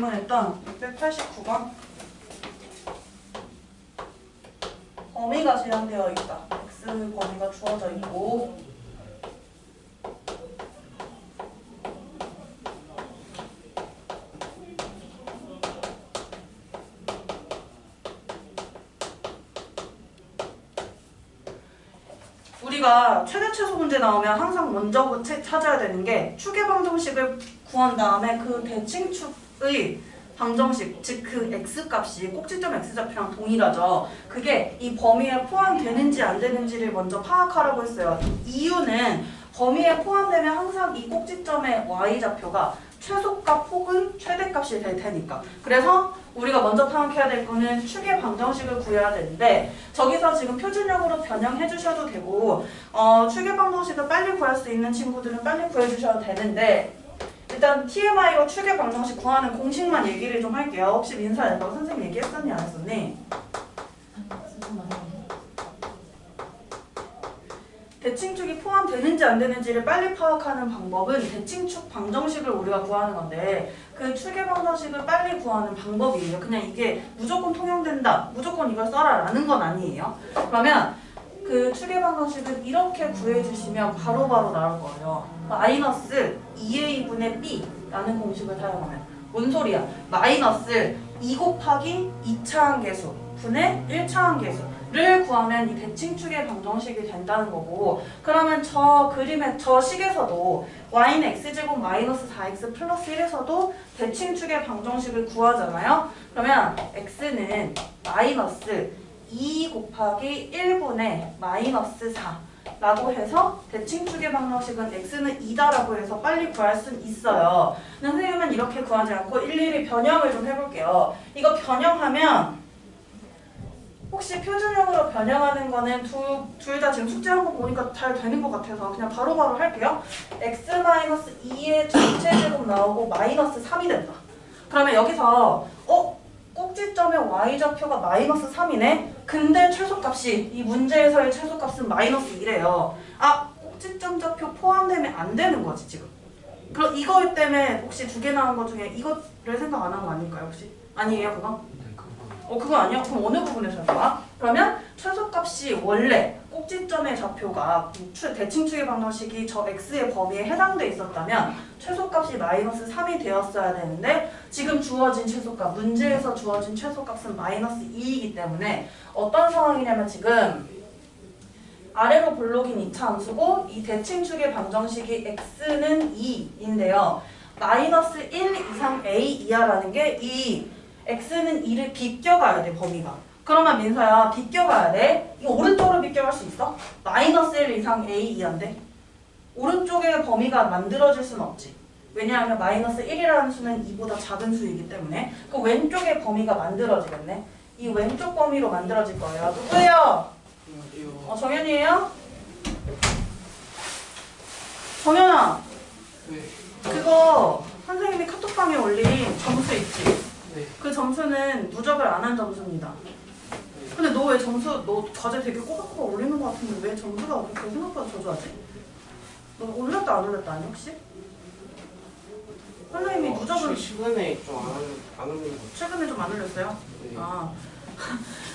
질문했던 689번 범위가 제한되어 있다. x 범위가 주어져 있고 우리가 최대 최소 문제 나오면 항상 먼저 찾아야 되는 게 축의 방정식을 구한 다음에 그 대칭축의 방정식, 즉 그 x값이 꼭지점 x좌표랑 동일하죠. 그게 이 범위에 포함되는지 안 되는지를 먼저 파악하라고 했어요. 이유는 범위에 포함되면 항상 이 꼭지점의 y좌표가 최소값 혹은 최대값이 될 테니까. 그래서 우리가 먼저 파악해야 될 거는 축의 방정식을 구해야 되는데 저기서 지금 표준형으로 변형해 주셔도 되고 축의 방정식을 빨리 구할 수 있는 친구들은 빨리 구해주셔도 되는데 일단 TMI로 축의 방정식 구하는 공식만 얘기를 좀 할게요. 혹시 민서야, 너 선생님 얘기했었니 안 했었니? 대칭축이 포함되는지 안 되는지를 빨리 파악하는 방법은 대칭축 방정식을 우리가 구하는 건데 그 축의 방정식을 빨리 구하는 방법이에요. 그냥 이게 무조건 통용된다, 무조건 이걸 써라 라는 건 아니에요. 그러면 그 축의 방정식은 이렇게 구해주시면 바로바로 나올 거예요. 마이너스 2a분의 b라는 공식을 사용하면 뭔 소리야? 마이너스 2 곱하기 2차항계수 분의 1차항계수를 구하면 이 대칭축의 방정식이 된다는 거고 그러면 저 그림의 저 식에서도 y는 x제곱 마이너스 4x 플러스 1에서도 대칭축의 방정식을 구하잖아요. 그러면 x는 마이너스 2 곱하기 1분의 마이너스 4 라고 해서 대칭축의 방정식은 x는 2다라고 해서 빨리 구할 수는 있어요. 근데 선생님은 이렇게 구하지 않고 일일이 변형을 좀 해볼게요. 이거 변형하면 혹시 표준형으로 변형하는 거는 둘 다 지금 숙제한 거 보니까 잘 되는 것 같아서 그냥 바로바로 할게요. x-2의 전체제곱 나오고 마이너스 3이 된다. 그러면 여기서 꼭지점의 y좌표가 마이너스 3이네? 근데 최소값이 이 문제에서의 최소값은 마이너스 1이에요. 아, 꼭지점 좌표 포함되면 안 되는 거지 지금. 그럼 이거 때문에 혹시 두 개 나온 거 중에 이거를 생각 안 한 거 아닐까요 혹시? 아니에요 그거? 그거 아니야? 그럼 어느 부분에서 좋아? 그러면 최소값이 원래 꼭지점의 좌표가 대칭축의 방정식이 저 x의 범위에 해당돼 있었다면 최소값이 마이너스 3이 되었어야 되는데 지금 주어진 최소값, 문제에서 주어진 최소값은 마이너스 2이기 때문에 어떤 상황이냐면 지금 아래로 볼록인 2차 함수고 이 대칭축의 방정식이 x는 2인데요. 마이너스 1 이상 a 이하라는 게 이 x는 2를 비껴가야 돼 범위가. 그러면 민서야 비껴가야 돼. 이거 오른쪽으로 비껴갈 수 있어? 마이너스 1 이상 a 이하인데 오른쪽에 범위가 만들어질 수는 없지. 왜냐하면 마이너스 1이라는 수는 2보다 작은 수이기 때문에 그 왼쪽에 범위가 만들어지겠네. 이 왼쪽 범위로 만들어질 거예요. 누구예요? 정현이에요? 정현아. 네. 그거 선생님이 카톡방에 올린 점수 있지? 네. 그 점수는 누적을 안 한 점수입니다. 근데 너 왜 너 과제 되게 꼬박꼬박 올리는 것 같은데 왜 점수가 그렇게 생각보다 저조하지? 너 올렸다 안 올렸다 아니 혹시? 선생님이 누적은 최근에 좀 안 올린 거. 최근에 좀 안 올렸어요? 네.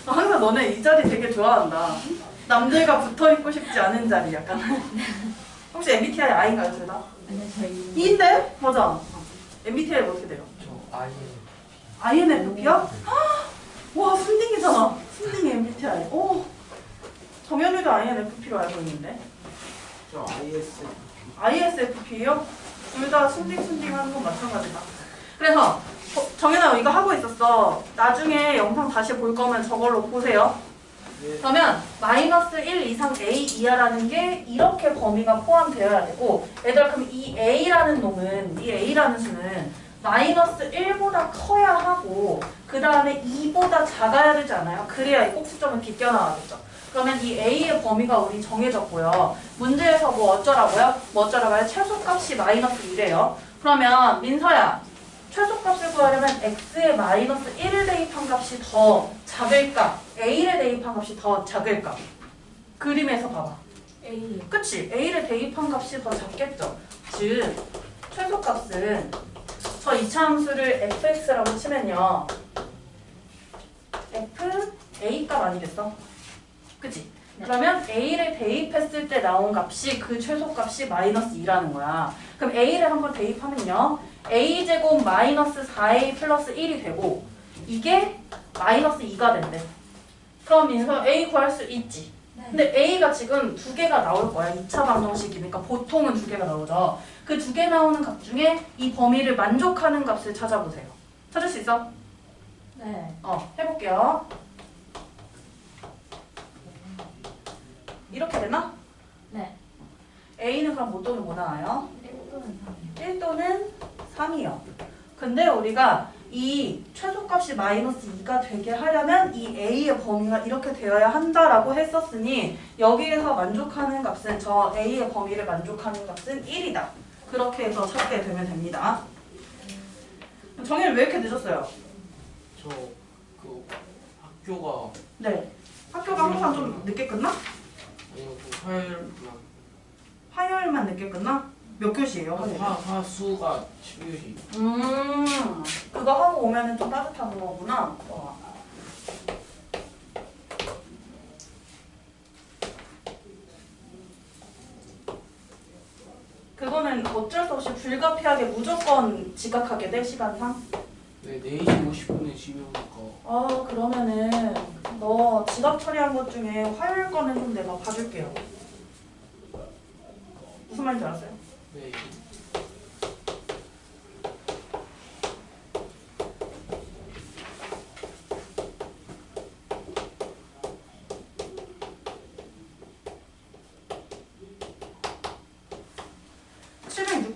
항상 너네 이 자리 되게 좋아한다. 남들과 붙어있고 싶지 않은 자리 약간. 혹시 MBTI I인가요 둘 다? 아니요 저희 E인데? 맞아. MBTI가 어떻게 돼요? 저 INFP요? 와 순딩이잖아. 순딩 MBTI. 오, 정현이도 INFP로 알고 있는데. 저 IS. ISFP요? 둘 다 순딩 하는 건 마찬가지다. 그래서 정현아 이거 하고 있었어. 나중에 영상 다시 볼 거면 저걸로 보세요. 네. 그러면 마이너스 1 이상 a 이하라는 게 이렇게 범위가 포함되어야 되고 얘들아 그럼 이 a라는 놈은 이 a라는 수는 마이너스 1보다 커야 하고 그 다음에 2보다 작아야 되지 않아요? 그래야 이 꼭지점을 비껴나가겠죠. 그러면 이 a의 범위가 우리 정해졌고요. 문제에서 뭐 어쩌라고요? 최소값이 마이너스 1이에요. 그러면 민서야 최소값을 구하려면 x에 마이너스 1을 대입한 값이 더 작을까? a를 대입한 값이 더 작을까? 그림에서 봐봐. A 그치? a를 대입한 값이 더 작겠죠. 즉 최소값은 저 이차함수를 fx라고 치면요. f a 값 아니겠어? 그치? 네. 그러면 a를 대입했을 때 나온 값이 그 최소값이 마이너스 2라는 거야. 그럼 a를 한번 대입하면요. a제곱 마이너스 4a 플러스 1이 되고 이게 마이너스 2가 된대. 그럼 민서 a 구할 수 있지. 네. 근데 a가 지금 두 개가 나올 거야. 2차 방정식이니까 보통은 두 개가 나오죠. 그 두 개 나오는 값 중에 이 범위를 만족하는 값을 찾아보세요. 찾을 수 있어? 네. 해볼게요. 이렇게 되나? 네. a는 그럼 뭐 또는 뭐 나와요? 1 또는 3이요. 1 또는 3이요. 근데 우리가 이 최소값이 마이너스 2가 되게 하려면 이 a의 범위가 이렇게 되어야 한다라고 했었으니 여기에서 만족하는 값은 저 a의 범위를 만족하는 값은 1이다. 그렇게 해서 찾게 되면 됩니다. 정일 왜 이렇게 늦었어요? 저 그 학교가 네. 학교가 항상 좀 늦게 끝나? 아니요 그 화요일만 화요일만 늦게 끝나? 몇 교시예요? 화요일? 화수가 12교시. 그거 하고 오면은 좀 따뜻한 거구나. 그거는 어쩔 수 없이 불가피하게 무조건 지각하게 돼, 시간상? 네 4시 50분에 집에 오니까. 그러면은 너 지각 처리한 것 중에 화요일 거는 좀 내가 봐줄게요. 무슨 말인지 알았어요? 네.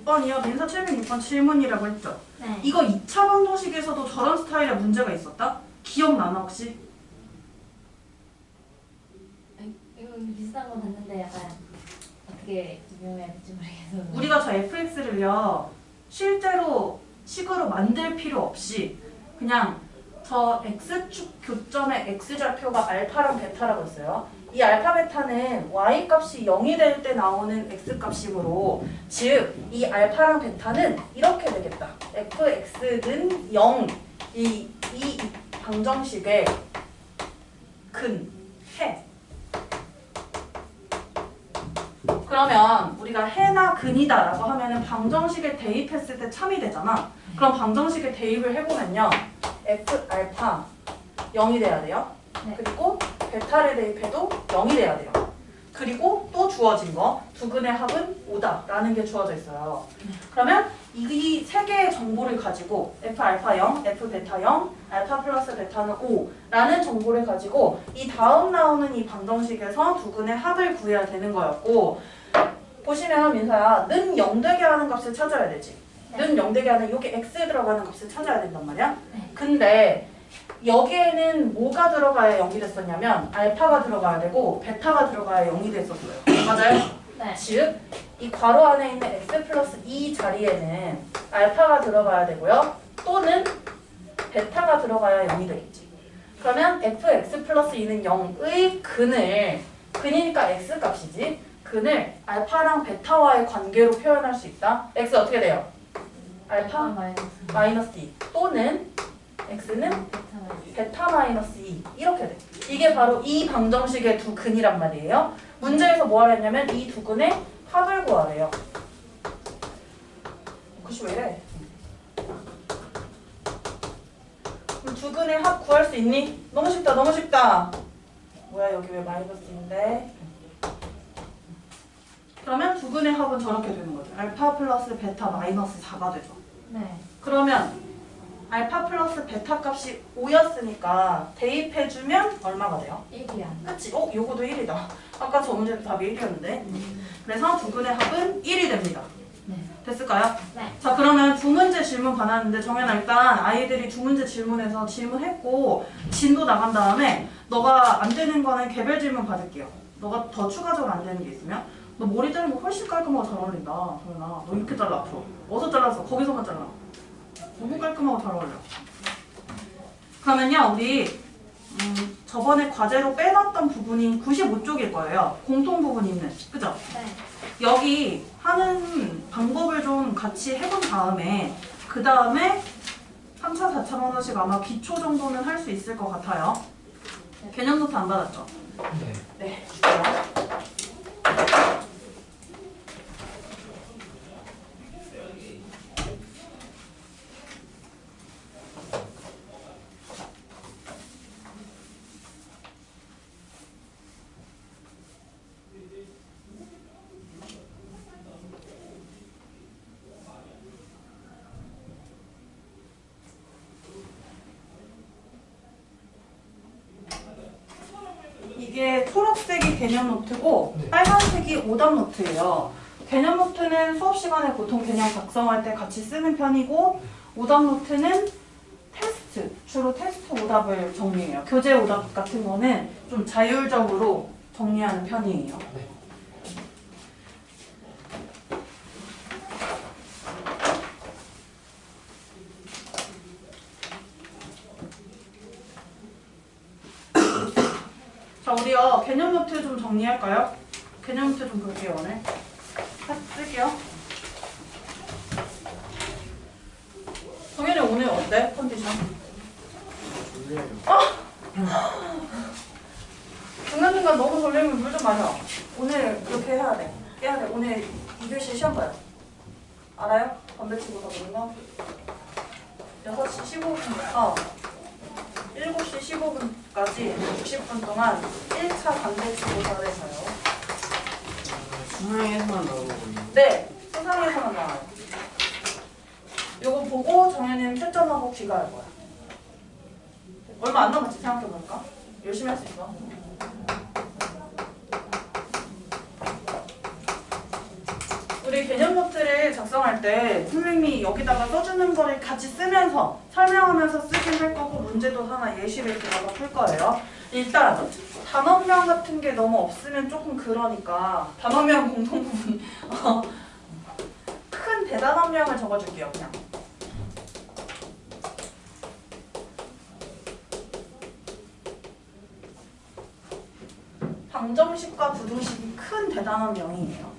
번이요. 민서 706번 질문이라고 했죠. 네. 이거 2차 방정식에서도 저런 스타일의 문제가 있었다? 기억나나 혹시? 이거 비슷한 거 봤는데 약간 어떻게 유명해야 될지 모르겠어서. 우리가 저 fx를요. 실제로 식으로 만들 필요 없이 그냥 저 x축 교점의 x좌표가 알파랑 베타라고 했어요. 이 알파 베타는 y 값이 0이 될 때 나오는 x 값이므로 즉 이 알파랑 베타는 이렇게 되겠다. fx는 0. 이 방정식의 근, 해. 그러면 우리가 해나 근이다 라고 하면은 방정식에 대입했을 때 참이 되잖아. 그럼 방정식에 대입을 해보면요. f 알파 0이 돼야 돼요. 네. 그리고 베타를 대입해도 0이 돼야 돼요. 그리고 또 주어진 거 두 근의 합은 5다 라는 게 주어져 있어요. 그러면 이 세 개의 정보를 가지고 f 알파 0, f 베타 0, 알파 플러스 베타는 5 라는 정보를 가지고 이 다음 나오는 이 방정식에서 두 근의 합을 구해야 되는 거였고, 보시면 민서야 는 0 되게 하는 값을 찾아야 되지. 는 0 되게 하는 여기 x 들어가는 값을 찾아야 된단 말이야. 네. 근데 여기에는 뭐가 들어가야 0이 됐었냐면 알파가 들어가야 되고 베타가 들어가야 0이 됐었어요. 맞아요? 네. 즉, 이 괄호 안에 있는 x 플러스 2 자리에는 알파가 들어가야 되고요. 또는 베타가 들어가야 0이 되겠지. 그러면 fx 플러스 2는 0의 근이니까 x 값이지. 근을 알파랑 베타와의 관계로 표현할 수 있다. x 어떻게 돼요? 알파 마이너스 2 또는 x는 베타 마이너스 2 이렇게 돼. 이게 바로 이 방정식의 두 근이란 말이에요. 문제에서 뭐 하랬냐면 이 두 근의 합을 구하래요. 그치 왜 이래? 그럼 두 근의 합 구할 수 있니? 너무 쉽다 너무 쉽다. 뭐야 여기 왜 마이너스인데? 그러면 두 근의 합은 저렇게 되는 거죠. 알파 플러스 베타 마이너스 4가 되죠. 네. 그러면 알파 플러스 베타 값이 5였으니까 대입해주면 얼마가 돼요? 1이야. 그치? 요거도 1이다. 아까 저 문제도 답이 1이었는데. 그래서 두 근의 합은 1이 됩니다. 네. 됐을까요? 네. 자, 그러면 두 문제 질문 받았는데 정연아 일단 아이들이 두 문제 질문해서 질문했고 진도 나간 다음에 너가 안 되는 거는 개별 질문 받을게요. 너가 더 추가적으로 안 되는 게 있으면 너 머리 자르는 거 훨씬 깔끔하고 잘 어울린다. 정연아 너 이렇게 잘라 앞으로. 어디서 잘랐어? 거기서만 잘라. 너무 깔끔하고 잘 어울려. 그러면요 우리 저번에 과제로 빼놨던 부분이 95쪽일 거예요. 공통 부분 있는. 그죠? 네. 여기 하는 방법을 좀 같이 해본 다음에 그 다음에 3차, 4차 방정식 아마 기초 정도는 할 수 있을 것 같아요. 개념 노트 안 받았죠? 네. 네, 줄게요. 이게 초록색이 개념 노트고 네. 빨간색이 오답 노트예요. 개념 노트는 수업 시간에 보통 개념 작성할 때 같이 쓰는 편이고 오답 노트는 테스트, 주로 테스트 오답을 정리해요. 교재 오답 같은 거는 좀 자율적으로 정리하는 편이에요. 네. 자, 우리요 개념 노트 좀 정리할까요? 개념 노트 좀 볼게요 오늘. 쓸게요. 정현이 오늘 어때? 컨디션? 졸려요. 중간중간 너무 졸리면 물 좀 마셔. 오늘 그렇게 해야 돼. 깨야 돼. 오늘 2교시 시험 봐요. 알아요? 담배 치고 가보는 거? 6시 15분부터 7시 15분까지 60분 동안 1차 담배 치고 자를 가요. 수능에서만 나오는 거예요. 네, 수상에서만 나와요. 요거 보고 정현이는 채점하고 귀가할 거야. 얼마 안 남았지 생각해보니까. 열심히 할 수 있어. 우리 개념 노트를 작성할 때 선생님이 여기다가 써주는 거를 같이 쓰면서 설명하면서 쓰긴 할 거고 문제도 하나 예시를 들어서 풀 거예요. 일단 단원명 같은 게 너무 없으면 조금 그러니까 단원명 공통 부분 큰 대단원명을 적어줄게요. 그냥. 방정식과 부등식이 큰 대단원명이에요.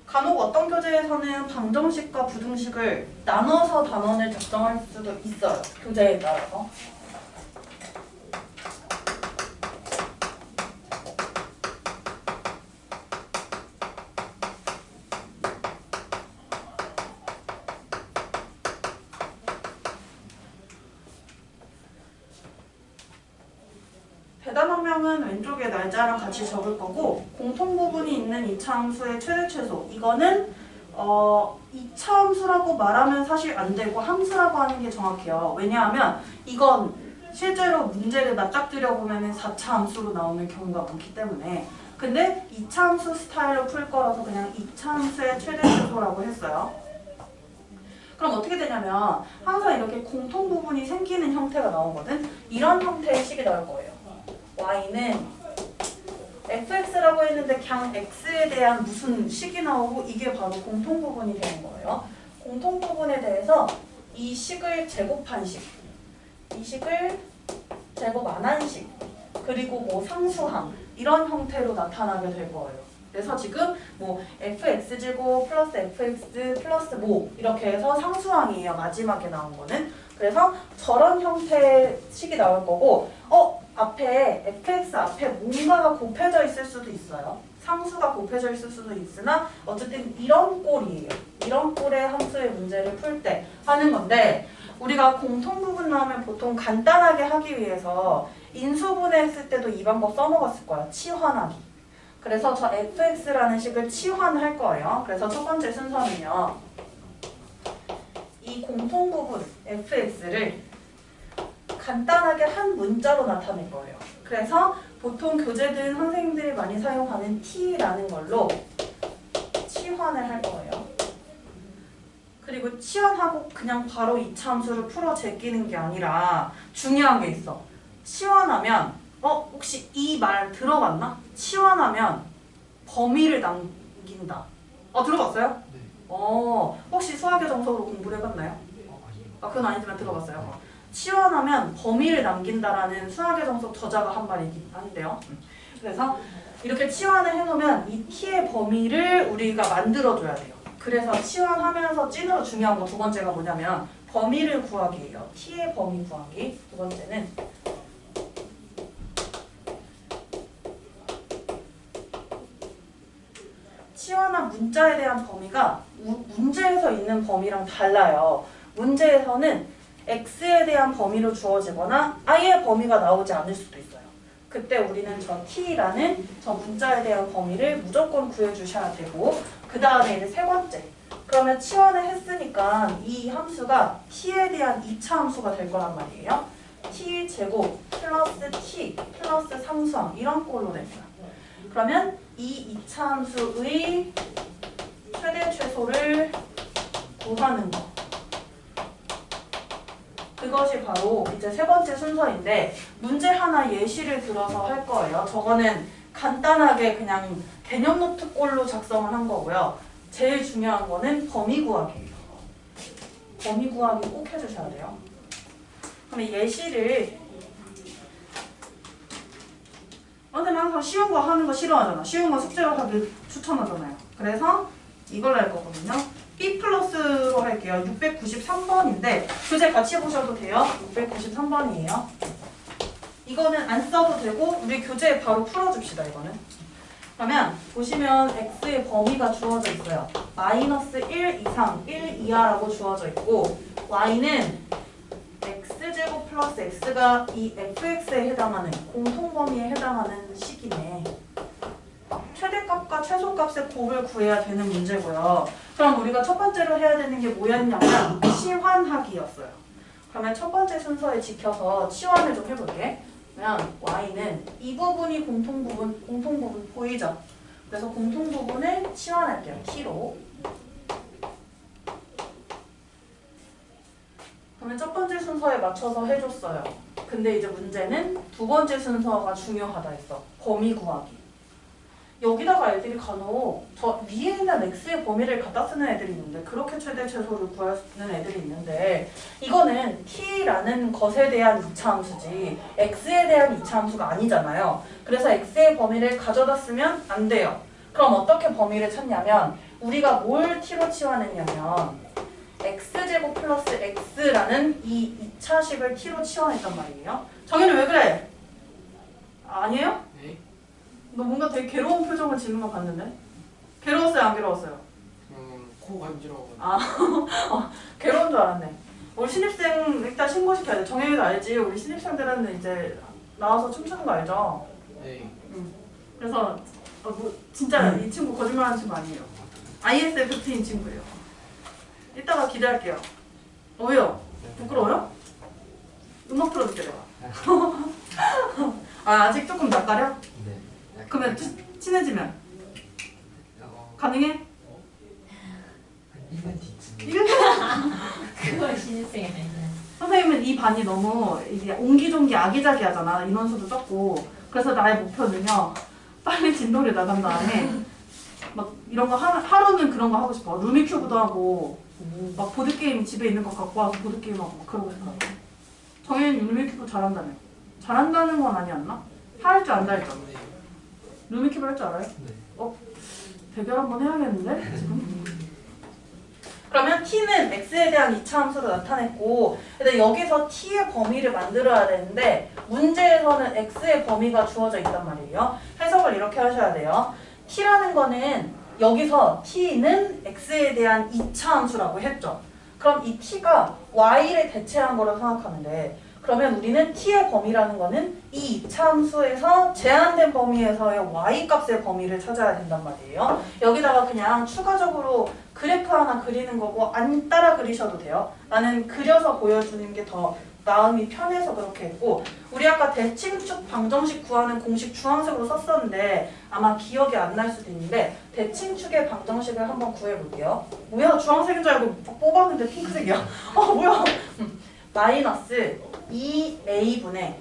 간혹 어떤 교재에서는 방정식과 부등식을 나눠서 단원을 작성할 수도 있어요. 교재에 따라서. 대단원명은 왼쪽에 날짜랑 같이 적을 거고 공통 부분이 있는 이차 함수의 최대 최소 이거는 2차 함수라고 말하면 사실 안 되고 함수라고 하는 게 정확해요. 왜냐하면 이건 실제로 문제를 맞닥뜨려 보면 4차 함수로 나오는 경우가 많기 때문에 근데 2차 함수 스타일로 풀 거라서 그냥 2차 함수의 최대 최소라고 했어요. 그럼 어떻게 되냐면 항상 이렇게 공통 부분이 생기는 형태가 나오거든. 이런 형태의 식이 나올 거예요. y는 fx라고 했는데 그냥 x에 대한 무슨 식이 나오고 이게 바로 공통 부분이 되는 거예요. 공통 부분에 대해서 이 식을 제곱한 식, 이 식을 제곱 안 한 식, 그리고 뭐 상수항 이런 형태로 나타나게 될 거예요. 그래서 지금 뭐 fx제곱 플러스 fx 플러스 뭐 이렇게 해서 상수항이에요. 마지막에 나온 거는. 그래서 저런 형태의 식이 나올 거고 앞에 fx 앞에 뭔가가 곱해져 있을 수도 있어요. 상수가 곱해져 있을 수도 있으나 어쨌든 이런 꼴이에요. 이런 꼴의 함수의 문제를 풀 때 하는 건데 우리가 공통 부분 나오면 보통 간단하게 하기 위해서 인수분해했을 때도 이 방법 써먹었을 거예요. 치환하기. 그래서 저 fx라는 식을 치환할 거예요. 그래서 첫 번째 순서는요. 이 공통 부분 fx를 간단하게 한 문자로 나타낼 거예요. 그래서 보통 교재든 선생님들이 많이 사용하는 t라는 걸로 치환을 할 거예요. 그리고 치환하고 그냥 바로 이차 함수를 풀어 제끼는 게 아니라 중요한 게 있어. 치환하면 혹시 이 말 들어봤나? 치환하면 범위를 남긴다. 들어봤어요? 네. 혹시 수학의 정석으로 공부를 해봤나요? 아니요. 그건 아니지만 들어봤어요. 치환하면 범위를 남긴다라는 수학의 정석 저자가 한 말이긴 한데요. 그래서 이렇게 치환을 해놓으면 이 t의 범위를 우리가 만들어줘야 돼요. 그래서 치환하면서 찐으로 중요한 거 두 번째가 뭐냐면 범위를 구하기예요. t의 범위 구하기. 두 번째는 치환한 문자에 대한 범위가 문제에서 있는 범위랑 달라요. 문제에서는 x에 대한 범위로 주어지거나 아예 범위가 나오지 않을 수도 있어요. 그때 우리는 저 t라는 저 문자에 대한 범위를 무조건 구해주셔야 되고 그 다음에 이제 세 번째. 그러면 치환을 했으니까 이 함수가 t에 대한 2차 함수가 될 거란 말이에요. t 제곱 플러스 t 플러스 상수항 이런 꼴로 될 거야. 그러면 이 2차 함수의 최대 최소를 구하는 거. 그것이 바로 이제 세 번째 순서인데 문제 하나 예시를 들어서 할 거예요. 저거는 간단하게 그냥 개념 노트꼴로 작성을 한 거고요. 제일 중요한 거는 범위 구하기예요. 범위 구하기 꼭 해주셔야 돼요. 그럼 예시를 근데 항상 쉬운 거 하는 거 싫어하잖아. 쉬운 거 숙제로 하기 추천하잖아요. 그래서 이걸로 할 거거든요. B 플러스로 할게요. 693번인데 교재 같이 보셔도 돼요. 693번이에요. 이거는 안 써도 되고 우리 교재에 바로 풀어줍시다. 이거는. 그러면 보시면 x의 범위가 주어져 있어요. 마이너스 1 이상 1 이하라고 주어져 있고 y는 x제곱 플러스 x가 이 fx에 해당하는 공통범위에 해당하는 식이네. 최대값과 최소값의 곱을 구해야 되는 문제고요. 그럼 우리가 첫 번째로 해야 되는 게 뭐였냐면 치환하기였어요. 그러면 첫 번째 순서에 지켜서 치환을 좀 해볼게. 그러면 y는 이 부분이 공통부분 보이죠? 그래서 공통부분을 치환할게요. t로. 그러면 첫 번째 순서에 맞춰서 해줬어요. 근데 이제 문제는 두 번째 순서가 중요하다 했어. 범위 구하기. 여기다가 애들이 간혹 저 위에 있는 x의 범위를 갖다 쓰는 애들이 있는데 그렇게 최대 최소를 구하는 애들이 있는데 이거는 t라는 것에 대한 2차 함수지 x에 대한 2차 함수가 아니잖아요. 그래서 x의 범위를 가져다 쓰면 안 돼요. 그럼 어떻게 범위를 찾냐면 우리가 뭘 t로 치환했냐면 x제곱 플러스 x라는 이 2차식을 t로 치환했단 말이에요. 정현이 왜 그래? 아니에요? 네? 너 뭔가 되게 괴로운 표정을 짓는 거 봤는데? 괴로웠어요? 안 괴로웠어요? 코 간지러워. 괴로운 줄 알았네. 우리 신입생 일단 신고시켜야 돼. 정혜이도 알지? 우리 신입생들은 이제 나와서 춤추는 거 알죠? 네. 그래서 진짜 이 친구 거짓말하는 친구 아니에요. ISFP인 친구예요. 이따가 기대할게요. 왜요? 부끄러워요? 음악 틀어줄게 내가. 아직 조금 낯가려? 네. 그러면 친해지면 가능해? 한 1년 뒤쯤. 그걸 신입생이 아니야. 선생님은 이 반이 너무 이게 옹기종기 아기자기하잖아. 인원수도 적고. 그래서 나의 목표는요. 빨리 진도를 나간 다음에 막 이런 거 하루는 그런 거 하고 싶어. 루미큐브도 하고 막 보드게임 집에 있는 거 갖고 와서 보드게임하고 막 그러고 싶어. 정혜는 루미큐브 잘한다며. 잘한다는 건 아니었나? 할 줄 안다 했죠? 네. 루미큐브 할 줄 알아요? 네. 대결 한번 해야겠는데? 지금? 그러면 t는 x에 대한 2차 함수로 나타냈고 근데 여기서 t의 범위를 만들어야 되는데 문제에서는 x의 범위가 주어져 있단 말이에요. 해석을 이렇게 하셔야 돼요. t라는 거는 여기서 t는 x에 대한 2차 함수라고 했죠. 그럼 이 t가 y를 대체한 거라고 생각하면 돼. 그러면 우리는 t의 범위라는 거는 이 2차 함수에서 제한된 범위에서의 y 값의 범위를 찾아야 된단 말이에요. 여기다가 그냥 추가적으로 그래프 하나 그리는 거고 안 따라 그리셔도 돼요. 나는 그려서 보여주는 게 더 마음이 편해서 그렇게 했고 우리 아까 대칭축 방정식 구하는 공식 주황색으로 썼었는데 아마 기억이 안 날 수도 있는데 대칭축의 방정식을 한번 구해볼게요. 뭐야 주황색인 줄 알고 뽑았는데 핑크색이야. 뭐야 마이너스 2a분의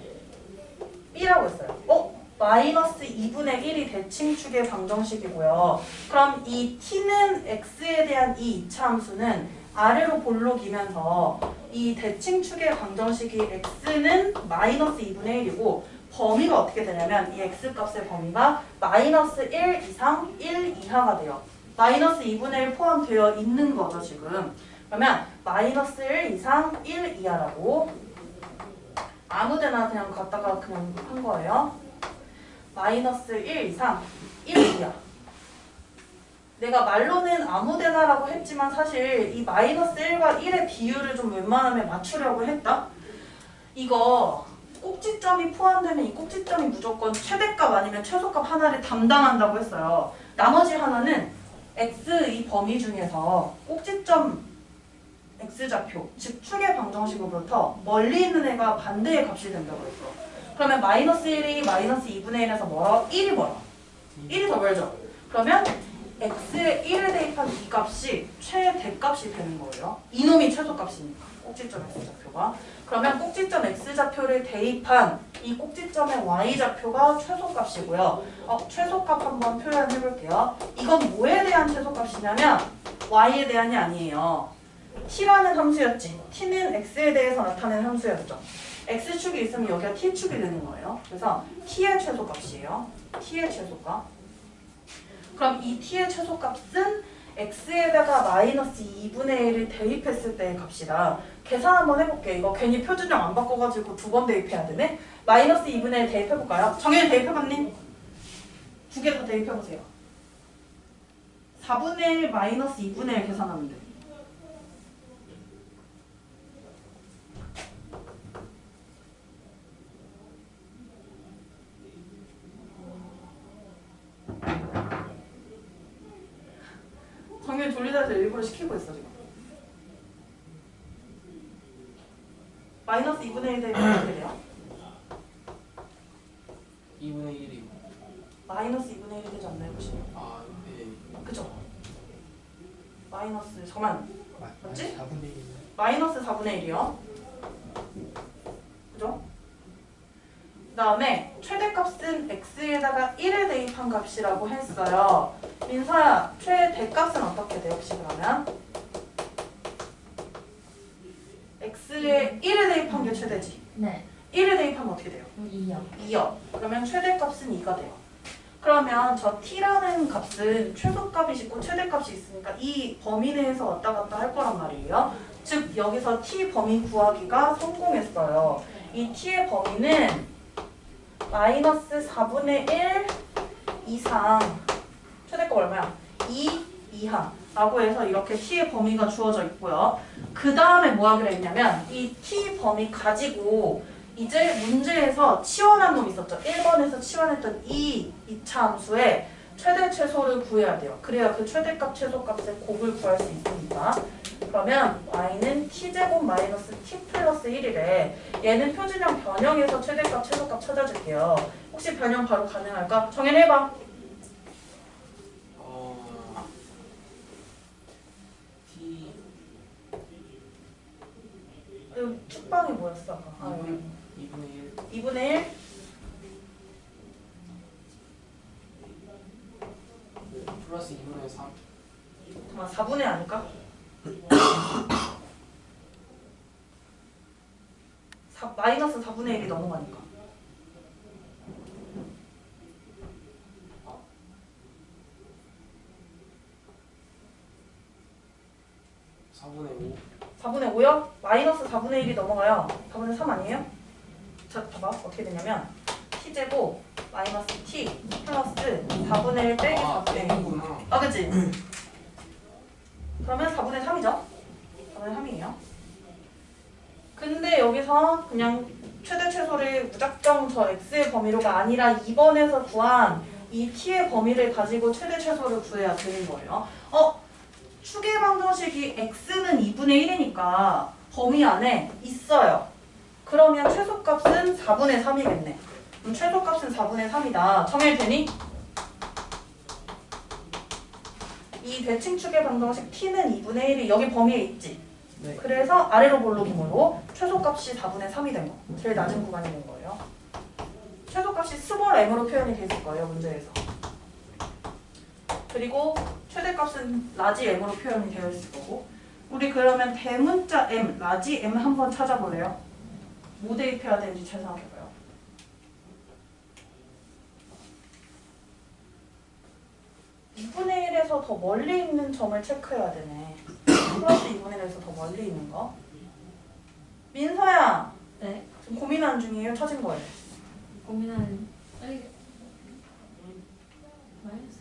b라고 했어요. 마이너스 2분의 1이 대칭축의 방정식이고요. 그럼 이 t는 x에 대한 이 2차 함수는 아래로 볼록이면서 이 대칭축의 방정식이 x는 마이너스 2분의 1이고 범위가 어떻게 되냐면 이 x값의 범위가 마이너스 1 이상 1 이하가 돼요. 마이너스 2분의 1 포함되어 있는 거죠 지금. 그러면 마이너스 1 이상 1 이하라고 아무데나 그냥 갖다가 그냥 한 거예요. 마이너스 1 이상 1 이하. 내가 말로는 아무데나라고 했지만 사실 이 마이너스 1과 1의 비율을 좀 웬만하면 맞추려고 했다. 이거 꼭지점이 포함되면 이 꼭지점이 무조건 최대값 아니면 최소값 하나를 담당한다고 했어요. 나머지 하나는 x 이 범위 중에서 꼭지점 x좌표, 즉 축의 방정식으로부터 멀리 있는 애가 반대의 값이 된다고 했어. 그러면 마이너스 1이 마이너스 2분의 1에서 뭐라? 1이 뭐라? 1이 더 멀죠? 그러면 x에 1을 대입한 이 값이 최대값이 되는 거예요. 이놈이 최소값이니까 꼭지점 x좌표가. 그러면 꼭지점 x좌표를 대입한 이 꼭지점의 y좌표가 최소값이고요. 최소값 한번 표현해 볼게요. 이건 뭐에 대한 최소값이냐면 y에 대한이 아니에요. t라는 함수였지. t는 x에 대해서 나타낸 함수였죠. x축이 있으면 여기가 t축이 되는 거예요. 그래서 t의 최소값이에요. t의 최소값. 그럼 이 t의 최소값은 x에다가 마이너스 2분의 1을 대입했을 때의 값이다. 계산 한번 해볼게. 이거 괜히 표준형 안 바꿔가지고 두 번 대입해야 되네. 마이너스 2분의 1 대입해볼까요? 정현이 대입해봤니? 두 개 다 대입해보세요. 4분의 1 마이너스 2분의 1 계산하면 돼. 정현이 돌리다해서 일부러 시키고 있어 지금. 마이너스 2분의 1 대입하면 어떻게 돼요? 2분의 1이. 마이너스 2분의 1이 되지 않나요? 보시면. 아, 네. 그죠? 마이너스 잠깐만 맞지? 4분의 1. 마이너스 4분의 1이요. 그죠? 그 다음에 최대값은 x에다가 1을 대입한 값이라고 했어요. 민서야, 최대값은 어떻게 돼요? 혹시 그러면? x에 1을 대입한 게 최대지. 네. 1을 대입하면 어떻게 돼요? 2요. 2요. 그러면 최대값은 2가 돼요. 그러면 저 t라는 값은 최소값이 있고 최대값이 있으니까 이 범위 내에서 왔다 갔다 할 거란 말이에요. 즉 여기서 t 범위 구하기가 성공했어요. 이 t의 범위는 마이너스 4분의 1 이상 최대값 얼마야? 2 이하라고 해서 이렇게 t의 범위가 주어져 있고요. 그 다음에 뭐 하기로 했냐면 이 t 범위 가지고 이제 문제에서 치환한 놈 있었죠. 1번에서 치환했던 이 2차 함수의 최대 최소를 구해야 돼요. 그래야 그 최대값 최소값의 곱을 구할 수 있으니까. 그러면 y는 t제곱 마이너스 t 플러스 1이래. 얘는 표준형 변형해서 최대값 최소값 찾아줄게요. 혹시 변형 바로 가능할까? 정연해봐. T 여기 축방이 뭐였어 아까? 2분의 1. 2분의 1? 플러스 2분의 3. 잠깐 4분의 아닐까? 마이너스 4분의 1이 넘어가니까. 사 4분의 5. 4분의 5요? 마이너스 4분의 1이 넘어가요. 4분의 3 아니에요? 자, 봐봐. 어떻게 되냐면 t제곱 마이너스 t 플러스 4분의 1 빼기 4분의 1. N구나. 아, 그치? 그러면 4분의 3이죠? 4분의 3이에요. 근데 여기서 그냥 최대 최소를 무작정 저 x의 범위로가 아니라 2번에서 구한 이 t의 범위를 가지고 최대 최소를 구해야 되는 거예요. 축의 방정식이 x는 2분의 1이니까 범위 안에 있어요. 그러면 최소값은 4분의 3이겠네. 그럼 최소값은 4분의 3이다. 정해되니? 이 대칭축의 방정식 t는 2분의 1이 여기 범위에 있지. 네. 그래서 아래로 볼록이 뭐로? 최소값이 4분의 3이 된 거. 제일 낮은 구간이 된 거예요. 최소값이 스몰 m으로 표현이 돼 있을 거예요. 문제에서. 그리고 최대값은 라지 m으로 표현이 되어 있을 거고. 우리 그러면 대문자 m, 라지 m 한번 찾아볼래요? 뭐 대입해야 되는지 잘 생각해봐요. (2분의 1의 1에서 더 멀리 있는 점을 체크해야 되네. 플러스 2분의 1에서 더 멀리 있는 거. 민서야, 네. 지금 고민하는 중이에요? 찾은 거예요? 고민하는. 아니. 마이너스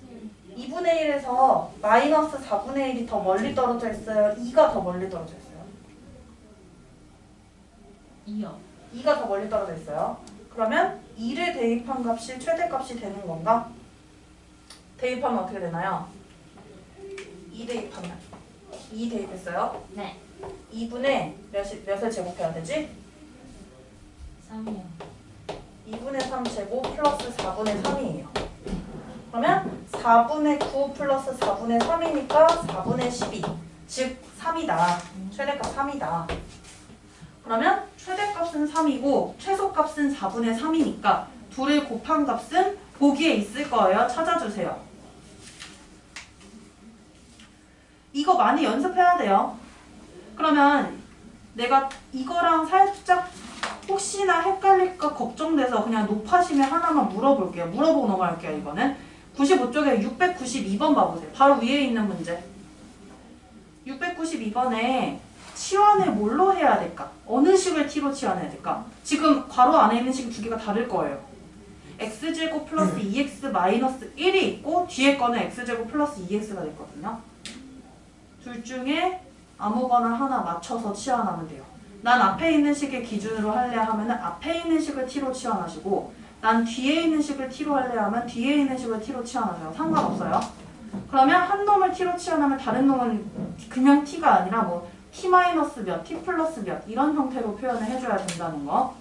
1. 2분의 1에서 마이너스 4분의 1이 더 멀리 떨어져 있어요? 2가 더 멀리 떨어져 있어요? 2요. 2가 더 멀리 떨어져 있어요. 그러면 2를 대입한 값이 최대값이 되는 건가? 대입하면 어떻게 되나요? 2 대입하면 2 대입했어요. 네. 2분의 몇을 제곱해야 되지? 3이요. 2분의 3 제곱 플러스 4분의 3이에요. 그러면 4분의 9 플러스 4분의 3이니까 4분의 12. 즉 3이다. 최대값 3이다. 그러면 최대값은 3이고 최소값은 4분의 3이니까 둘을 곱한 값은 보기에 있을 거예요. 찾아주세요. 이거 많이 연습해야 돼요. 그러면 내가 이거랑 살짝 혹시나 헷갈릴까 걱정돼서 그냥 높아심에 하나만 물어볼게요. 물어보고 넘어갈게요. 이거는 95쪽에 692번 봐보세요. 바로 위에 있는 문제. 692번에 치환을 뭘로 해야 될까? 어느 식을 t로 치환해야 될까? 지금 괄호 안에 있는 식 두 개가 다를 거예요. x제곱 플러스 2x 마이너스 1이 있고 뒤에 거는 x제곱 플러스 2x가 됐거든요. 둘 중에 아무거나 하나 맞춰서 치환하면 돼요. 난 앞에 있는 식의 기준으로 할래 하면 앞에 있는 식을 t로 치환하시고 난 뒤에 있는 식을 t로 할래 하면 뒤에 있는 식을 t로 치환하세요. 상관없어요. 그러면 한 놈을 t로 치환하면 다른 놈은 그냥 t가 아니라 뭐 t 마이너스 몇, t 플러스 몇 이런 형태로 표현을 해줘야 된다는 거.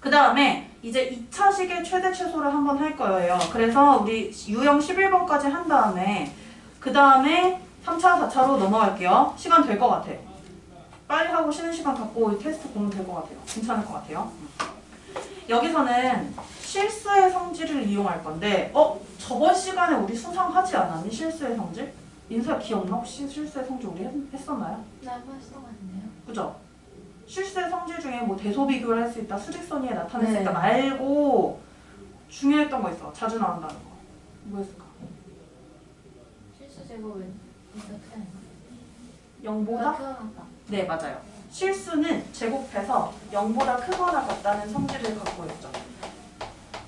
그 다음에 이제 2차식의 최대 최소를 한번 할 거예요. 그래서 우리 유형 11번까지 한 다음에 그 다음에 3차, 4차로 넘어갈게요. 시간 될 것 같아. 빨리 하고 쉬는 시간 갖고 테스트 보면 될 것 같아요. 괜찮을 것 같아요. 여기서는 실수의 성질을 이용할 건데 저번 시간에 우리 수상하지 않았니? 실수의 성질? 민서야 기억나? 혹시 실수의 성질 우리 했었나요? 네, 한번 했던 것 같은데요. 그죠? 실수의 성질 중에 뭐 대소 비교를 할 수 있다, 수직선위에 나타낼 수 네. 있다 말고 중요했던 거 있어. 자주 나온다는 거. 뭐였을까? 실수 제곱은 어떻게 하는 거예요? 0보다? 크거나 같다. 네, 맞아요. 실수는 제곱해서 0보다 크거나 같다는 성질을 갖고 있죠.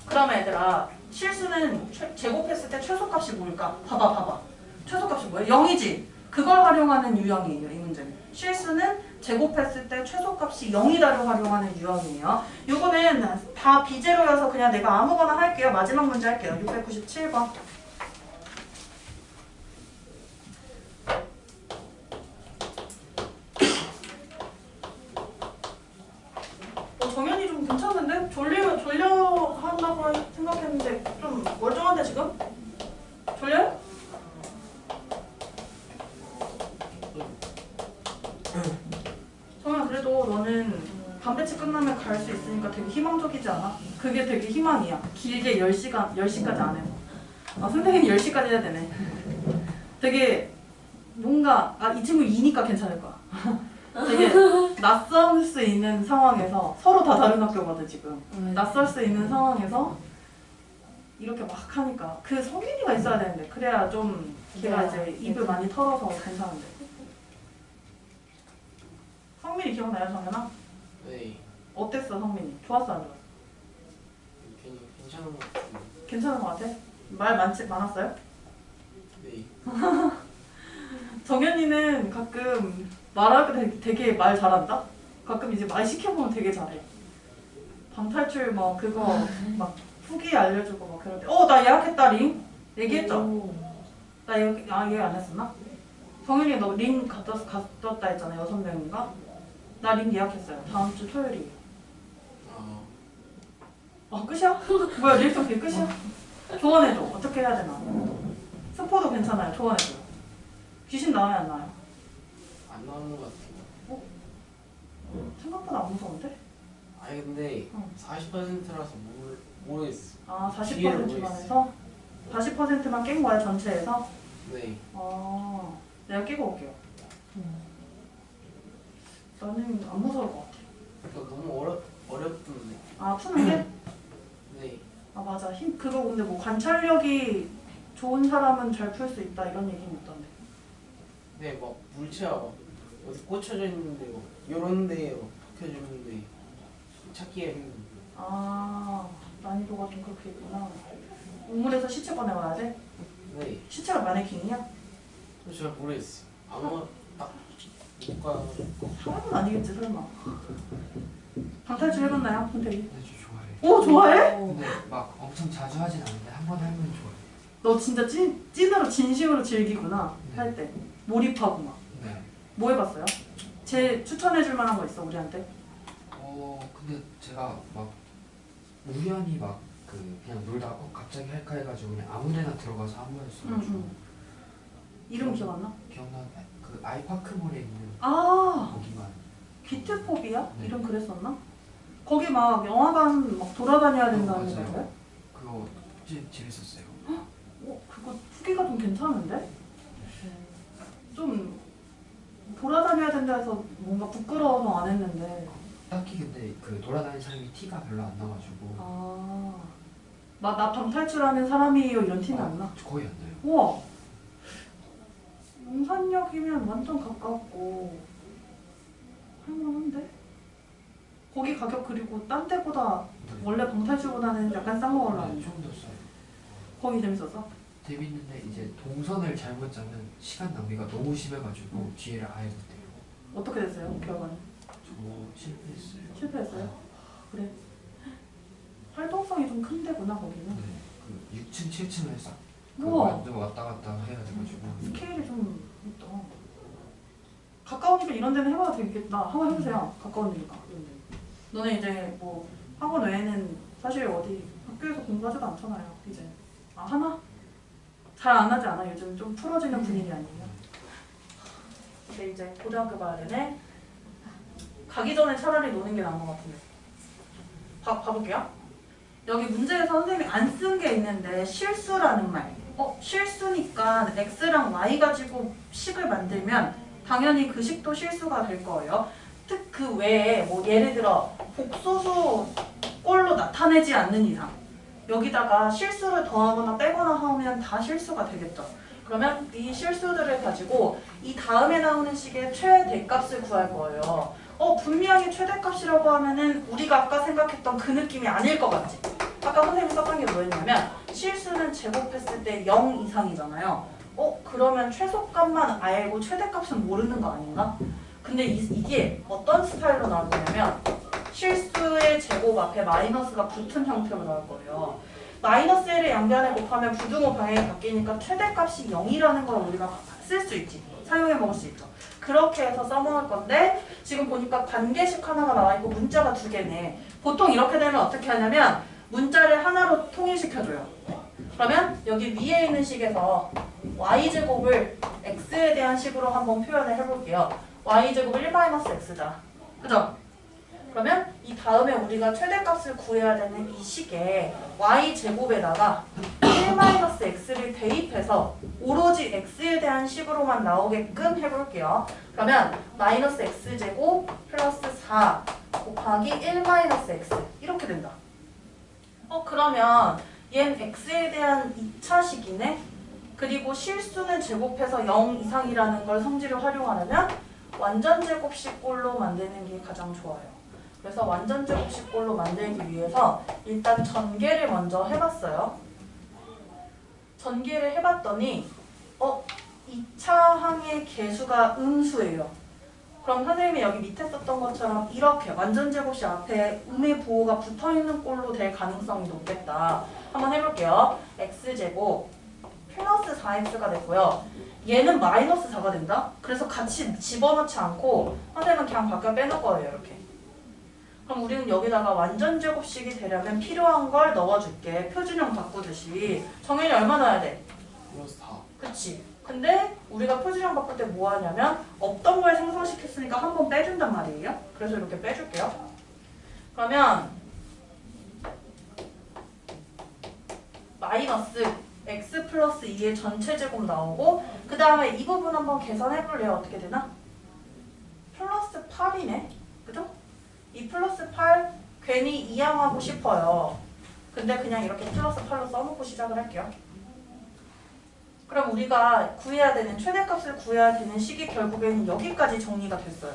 그러면 얘들아, 실수는 제곱했을 때 최소값이 뭘까? 봐봐. 최소값이 뭐예요? 0이지? 그걸 활용하는 유형이에요, 이 문제는. 실수는 제곱했을 때 최소값이 0이다를 활용하는 유형이에요. 요거는 다 비제로여서 그냥 내가 아무거나 할게요. 마지막 문제 할게요. 697번. 정연이 좀 괜찮은데? 졸려 한다고 생각했는데 좀 멀쩡한데 지금? 졸려요? 정연아 그래도 너는 반배치 끝나면 갈 수 있으니까 되게 희망적이지 않아? 그게 되게 희망이야. 길게 10시까지 안 해서. 선생님이 10시까지 해야 되네. 되게 뭔가 이 친구 2니까 괜찮을 거야. 되게 낯설 수 있는 상황에서 서로 다 다른 학교거든 지금. 낯설 수 있는 상황에서 이렇게 막 하니까 그 성민이가 있어야 되는데 그래야 좀 걔가 이제 입을 많이 털어서 괜찮은데. 성민이 기억나요, 정연아? 네. 어땠어, 성민이? 좋았어, 안 좋았어? 괜찮은 것 같은데. 괜찮은 것 같아? 말 많았어요? 네. 정연이는 가끔 말하기 되게 말 잘한다? 가끔 이제 말 시켜보면 되게 잘해. 방탈출 뭐 그거 막 후기 알려주고 막 그럴 때 나 예약했다 링? 얘기했죠? 오. 나 얘기 안 했었나? 정연이 너 링 갔었다 했잖아 6명인가? 나 링 예약했어요. 다음 주 토요일이에요. 끝이야? 뭐야 리액션 그게 끝이야? 조언해줘. 어떻게 해야 되나? 스포도 괜찮아요. 조언해줘. 귀신 나와요 안 나와요? 안 나오는 것 같아요. 생각보다 안 무서운데? 아니 근데 40%라서 모르겠어. 40% 주변에서? 40%만 깬 거야 전체에서? 네. 내가 끼고 올게요. 나는 안 무서울 것 같아. 이거 너무 어렵던데. 푸는 게? 네. 맞아. 그거 근데 뭐 관찰력이 좋은 사람은 잘 풀 수 있다 이런 얘기는 있던데. 네, 막 물체가 막 어디 꽂혀져 있는데 막 이런 데에 막 박혀지는데 찾기가 힘든. 아, 난이도가 좀 그렇게 있구나. 우물에서 시체 꺼내와야 돼? 네, 시체가 마네킹이야? 잘 모르겠어요. 아무 딱못 가. 사람은 아니겠지 설마. 방탈출 해봤나요, 선택이? 근데 저 좋아해. 오, 좋아해? 근데 막 엄청 자주 하진 않는데 한 번 하면 좋아해. 너 진짜 찐으로 진심으로 즐기구나. 네. 할 때. 몰입하고 막. 네. 뭐 해봤어요? 제 추천해줄 만한 거 있어 우리한테? 근데 제가 막 우연히 막 그냥 놀다가 갑자기 할까 해가지고 그냥 아무데나 들어가서 한 거였어가지고. 이름 기억 안 나? 기억나? 그 아이파크몰에 있는 아, 거기만. 비트포비아? 네. 이름 그랬었나? 거기 막 영화관 막 돌아다녀야 된다는 맞아요. 건데? 그거 재밌었어요. 그거 후기가 좀 괜찮은데? 좀 돌아다녀야 된다 해서 뭔가 부끄러워서 안 했는데. 딱히 근데 그 돌아다니는 사람이 티가 별로 안 나가지고. 아, 나 방탈출하는 사람이에요 이런 티는 안 나? 거의 안 나요. 우와, 용산역이면 완전 가깝고 할만한데? 거기 가격 그리고 딴 데보다 원래 방탈출보다는 약간 싼 거 올라왔는데 좀더 써요. 거기 재밌었어? 재밌는데 이제 동선을 잘못 짜면 시간 낭비가 너무 심해가지고 뒤에를 아예 못해요. 어떻게 됐어요? 결과는? 저 실패했어요. 실패했어요? 그래. 활동성이 좀 큰 데구나 거기는. 네, 그 6층, 7층을 싹 우와. 완전 왔다 갔다 해야 돼가지고. 스케일이 좀 있다. 가까우니까 이런 데는 해봐도 되겠다. 한번 해보세요. 가까우니까. 이런 데. 너네 이제 뭐 학원 외에는 사실 어디 학교에서 공부하지도 않잖아요. 이제 하나? 잘 안 하지 않아? 요즘 좀 풀어지는 분위기 아니에요? 근데 이제 고등학교 가야 되네. 가기 전에 차라리 노는 게 나은 것 같은데. 봐볼게요. 여기 문제에서 선생님이 안 쓴 게 있는데 실수라는 말. 실수니까 x랑 y 가지고 식을 만들면 당연히 그 식도 실수가 될 거예요. 특 그 외에 뭐 예를 들어 복소수 꼴로 나타내지 않는 이상 여기다가 실수를 더하거나 빼거나 하면 다 실수가 되겠죠. 그러면 이 실수들을 가지고 이 다음에 나오는 식의 최대값을 구할 거예요. 분명히 최대값이라고 하면은 우리가 아까 생각했던 그 느낌이 아닐 것 같지? 아까 선생님이 썼던 게 뭐였냐면 실수는 제곱했을 때 0 이상이잖아요. 그러면 최소값만 알고 최대값은 모르는 거 아닌가? 근데 이게 어떤 스타일로 나올 거냐면 실수의 제곱 앞에 마이너스가 붙은 형태로 나올 거예요. 마이너스 1을 양변에 곱하면 부등호 방향이 바뀌니까 최대값이 0이라는 걸 우리가 쓸 수 있지. 사용해 먹을 수 있죠. 그렇게 해서 써먹을 건데 지금 보니까 관계식 하나가 나와 있고 문자가 2개네. 보통 이렇게 되면 어떻게 하냐면 문자를 하나로 통일시켜줘요. 그러면 여기 위에 있는 식에서 y제곱을 x에 대한 식으로 한번 표현을 해볼게요. y제곱은 1-x다. 그죠? 그러면 이 다음에 우리가 최대값을 구해야 되는 이 식에 y제곱에다가 1-x를 대입해서 오로지 x에 대한 식으로만 나오게끔 해볼게요. 그러면 마이너스 x제곱 플러스 4 곱하기 1-x 이렇게 된다. 그러면 얘는 x에 대한 2차식이네? 그리고 실수는 제곱해서 0 이상이라는 걸 성질을 활용하려면 완전제곱식 꼴로 만드는 게 가장 좋아요. 그래서 완전제곱식 꼴로 만들기 위해서 일단 전개를 먼저 해봤어요. 전개를 해봤더니 2차 항의 개수가 음수예요. 그럼 선생님이 여기 밑에 썼던 것처럼 이렇게 완전제곱식 앞에 음의 부호가 붙어있는 꼴로 될 가능성이 높겠다. 한번 해볼게요. x제곱 플러스 4x가 됐고요. 얘는 마이너스 4가 된다? 그래서 같이 집어넣지 않고 선생님은 그냥 밖에 빼놓을 거예요. 이렇게. 그럼 우리는 여기다가 완전제곱식이 되려면 필요한 걸 넣어줄게. 표준형 바꾸듯이. 정현이 얼마 넣어야 돼? 플러스 4. 그치? 근데 우리가 표준형 바꿀 때 뭐 하냐면 없던 걸 생성시켰으니까 한 번 빼준단 말이에요. 그래서 이렇게 빼줄게요. 그러면 마이너스 x 플러스 2의 전체 제곱 나오고 그 다음에 이 부분 한번 계산해볼래요? 어떻게 되나? 플러스 8이네? 그죠? 이 플러스 8 괜히 이항하고 싶어요. 근데 그냥 이렇게 플러스 8로 써놓고 시작을 할게요. 그럼 우리가 구해야 되는 최대값을 구해야 되는 식이 결국에는 여기까지 정리가 됐어요.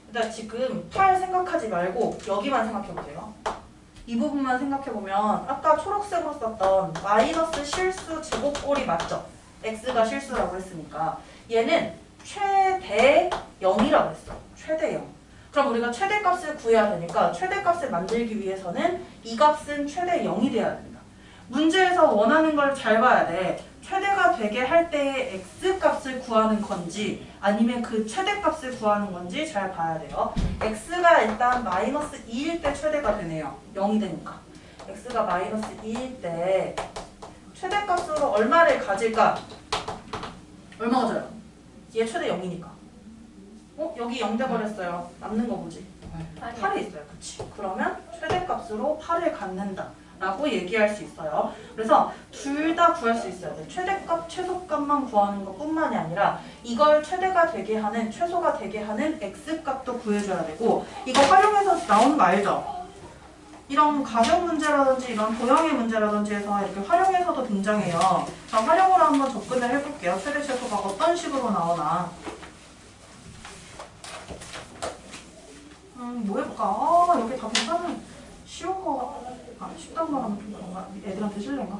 일단 지금 8 생각하지 말고 여기만 생각해보세요. 이 부분만 생각해보면 아까 초록색으로 썼던 마이너스 실수 제곱꼴이 맞죠? x가 실수라고 했으니까 얘는 최대 0이라고 했어. 최대 0. 그럼 우리가 최대값을 구해야 되니까 최대값을 만들기 위해서는 이 값은 최대 0이 돼야 된다. 문제에서 원하는 걸 잘 봐야 돼. 최대가 되게 할 때의 x값을 구하는 건지 아니면 그 최대값을 구하는 건지 잘 봐야 돼요. x가 일단 마이너스 2일 때 최대가 되네요. 0이 되니까. x가 마이너스 2일 때 최대값으로 얼마를 가질까? 얼마 가져요? 얘 최대 0이니까. 여기 0 돼버렸어요. 남는 거 뭐지? 8이 있어요. 그치? 그러면 최대값으로 8을 갖는다 라고 얘기할 수 있어요. 그래서 둘 다 구할 수 있어야 돼. 최대값, 최소값만 구하는 것 뿐만이 아니라 이걸 최대가 되게 하는, 최소가 되게 하는 x값도 구해줘야 되고, 이거 활용해서 나오는 거 알죠? 이런 가격 문제라든지 이런 도형의 문제라든지 해서 이렇게 활용해서도 등장해요. 자, 활용으로 한번 접근을 해볼게요. 최대, 최소가 어떤 식으로 나오나. 뭐 해볼까? 여기 다 괜찮은 쉬운 거, 쉽다고 말하면 좀 그런가? 애들한테 실례인가?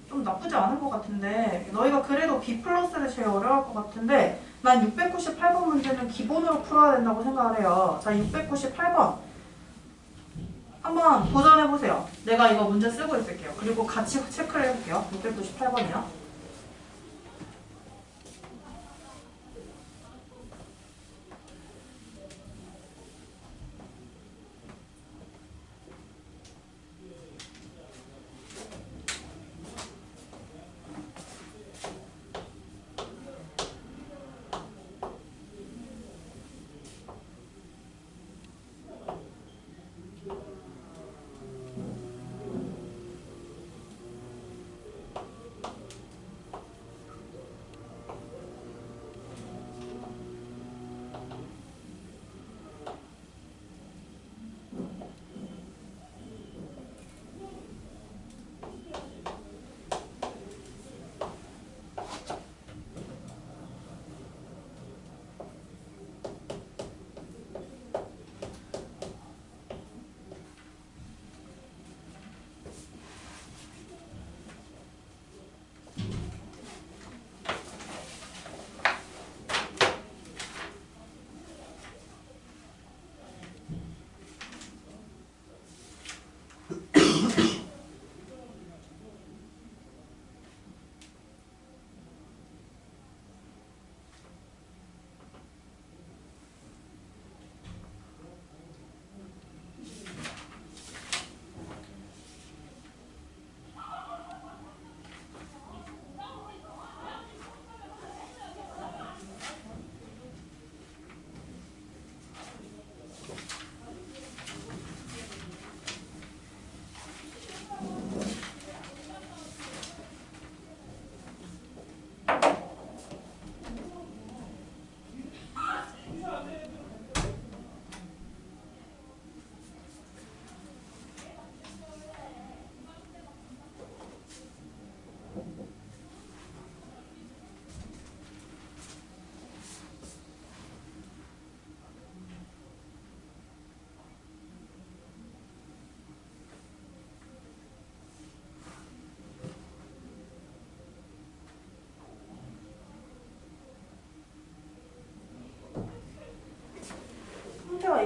좀 나쁘지 않은 것 같은데 너희가 그래도 B 플러스를 제일 어려울 것 같은데 난 698번 문제는 기본으로 풀어야 된다고 생각을 해요. 자, 698번 한번 도전해보세요. 내가 이거 문제 쓰고 있을게요. 그리고 같이 체크를 해볼게요. 698번이요.